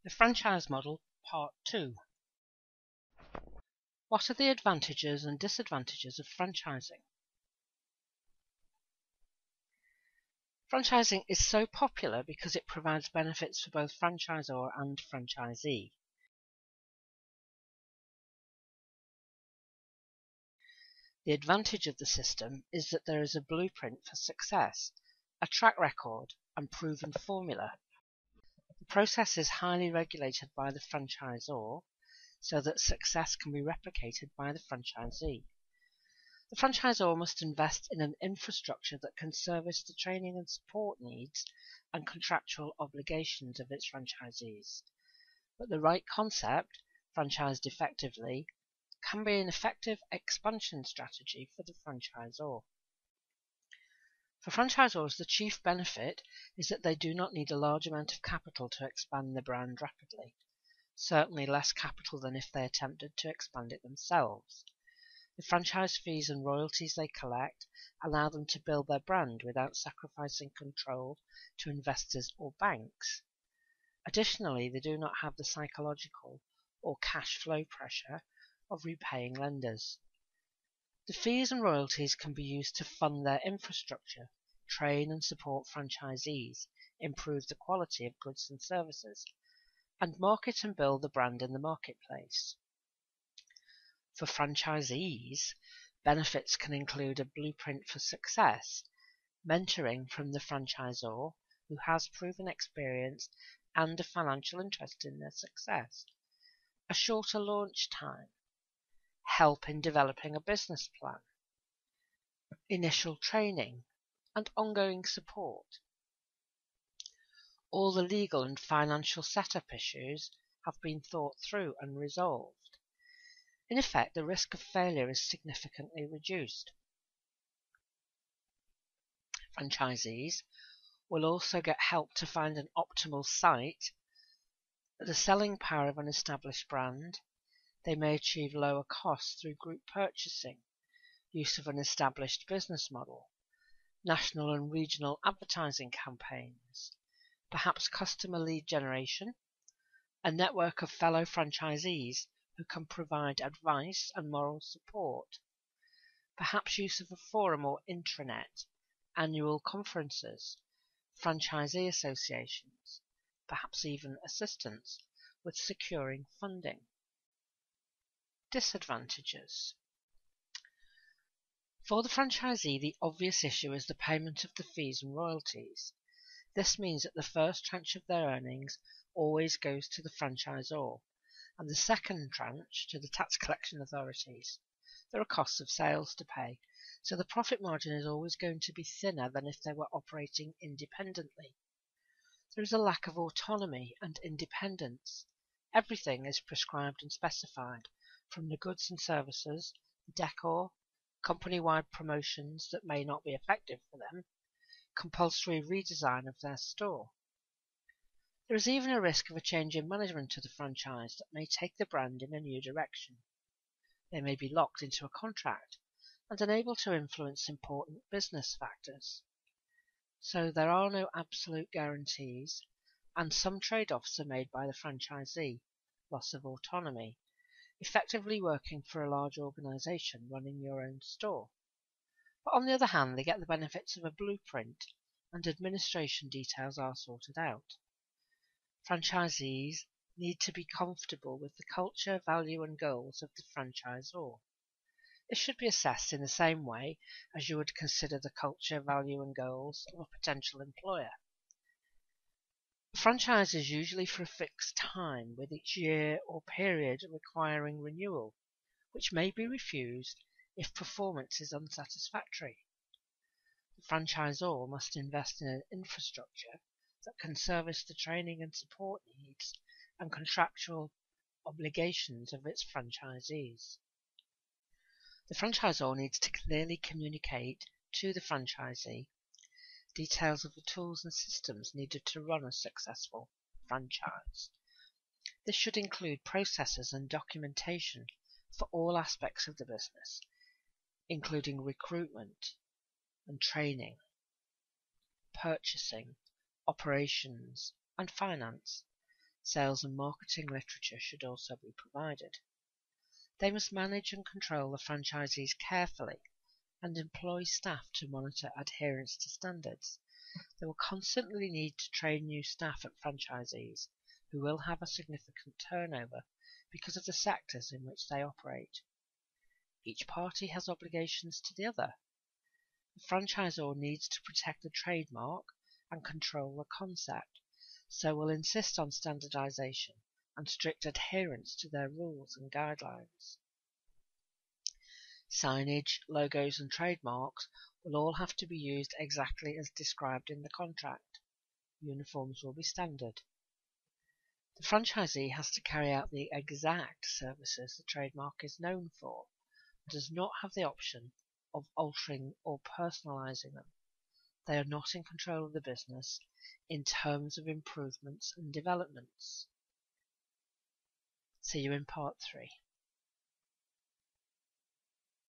The Franchise Model, Part 2. What are the advantages and disadvantages of franchising? Franchising is so popular because it provides benefits for both franchisor and franchisee. The advantage of the system is that there is a blueprint for success, a track record, and proven formula. The process is highly regulated by the franchisor, so that success can be replicated by the franchisee. The franchisor must invest in an infrastructure that can service the training and support needs and contractual obligations of its franchisees. But the right concept, franchised effectively, can be an effective expansion strategy for the franchisor. For franchisors, the chief benefit is that they do not need a large amount of capital to expand the brand rapidly, certainly less capital than if they attempted to expand it themselves. The franchise fees and royalties they collect allow them to build their brand without sacrificing control to investors or banks. Additionally, they do not have the psychological or cash flow pressure of repaying lenders. The fees and royalties can be used to fund their infrastructure, train and support franchisees, improve the quality of goods and services, and market and build the brand in the marketplace. For franchisees, benefits can include a blueprint for success, mentoring from the franchisor who has proven experience and a financial interest in their success, a shorter launch time, help in developing a business plan, initial training, and ongoing support. All the legal and financial setup issues have been thought through and resolved. In effect, the risk of failure is significantly reduced. Franchisees will also get help to find an optimal site, the selling power of an established brand. They may achieve lower costs through group purchasing, use of an established business model, national and regional advertising campaigns, perhaps customer lead generation, a network of fellow franchisees who can provide advice and moral support, perhaps use of a forum or intranet, annual conferences, franchisee associations, perhaps even assistance with securing funding. Disadvantages. For the franchisee, the obvious issue is the payment of the fees and royalties. This means that the first tranche of their earnings always goes to the franchisor, and the second tranche to the tax collection authorities. There are costs of sales to pay, so the profit margin is always going to be thinner than if they were operating independently. There is a lack of autonomy and independence. Everything is prescribed and specified, from the goods and services, the decor, company-wide promotions that may not be effective for them, compulsory redesign of their store. There is even a risk of a change in management of the franchise that may take the brand in a new direction. They may be locked into a contract and unable to influence important business factors. So there are no absolute guarantees, and some trade-offs are made by the franchisee: loss of autonomy, effectively working for a large organisation running your own store. But on the other hand, they get the benefits of a blueprint, and administration details are sorted out. Franchisees need to be comfortable with the culture, value and goals of the franchisor. This should be assessed in the same way as you would consider the culture, value and goals of a potential employer. The franchise is usually for a fixed time, with each year or period requiring renewal, which may be refused if performance is unsatisfactory. The franchisor must invest in an infrastructure that can service the training and support needs and contractual obligations of its franchisees. The franchisor needs to clearly communicate to the franchisee details of the tools and systems needed to run a successful franchise. This should include processes and documentation for all aspects of the business, including recruitment and training, purchasing, operations, and finance, Sales and marketing literature should also be provided. They must manage and control the franchisees carefully and employ staff to monitor adherence to standards. They will constantly need to train new staff at franchisees who will have a significant turnover because of the sectors in which they operate. Each party has obligations to the other. The franchisor needs to protect the trademark and control the concept, so will insist on standardization and strict adherence to their rules and guidelines. Signage, logos and trademarks will all have to be used exactly as described in the contract. Uniforms will be standard. The franchisee has to carry out the exact services the trademark is known for, and does not have the option of altering or personalizing them. They are not in control of the business in terms of improvements and developments. See you in part 3.